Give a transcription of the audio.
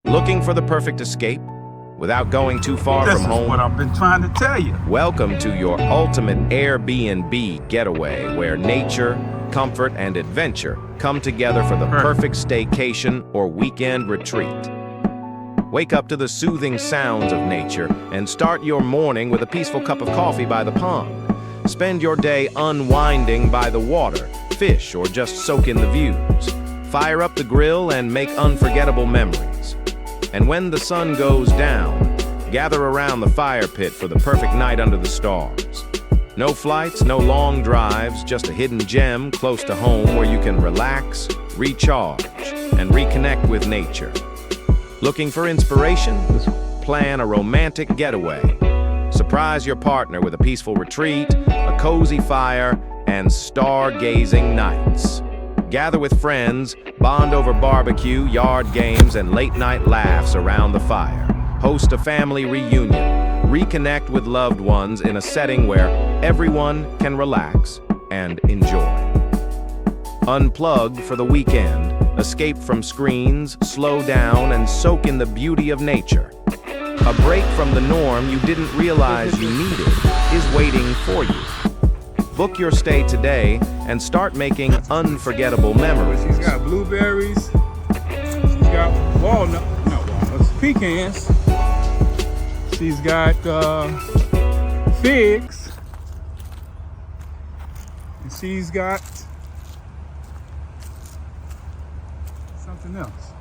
Looking for the perfect escape without going too far from home? This is what I've been trying to tell you. Welcome to your ultimate Airbnb getaway, where nature, comfort, and adventure come together for the perfect staycation or weekend retreat. Wake up to the soothing sounds of nature and start your morning with a peaceful cup of coffee by the pond. Spend your day unwinding by the water, fish, or just soak in the views. Fire up the grill and make unforgettable memories. And when the sun goes down, gather around the fire pit for the perfect night under the stars. No flights, no long drives, just a hidden gem close to home where you can relax, recharge, and reconnect with nature. Looking for inspiration? Plan a romantic getaway. Surprise your partner with a peaceful retreat, a cozy fire, and stargazing nights. Gather with friends, bond over barbecue, yard games, and late-night laughs around the fire. Host a family reunion. Reconnect with loved ones in a setting where everyone can relax and enjoy. Unplug for the weekend. Escape from screens, slow down, and soak in the beauty of nature. A break from the norm you didn't realize you needed is waiting for you. Book your stay today and start making unforgettable memories. She's got blueberries. She's got walnuts, pecans. She's got figs. And she's got something else.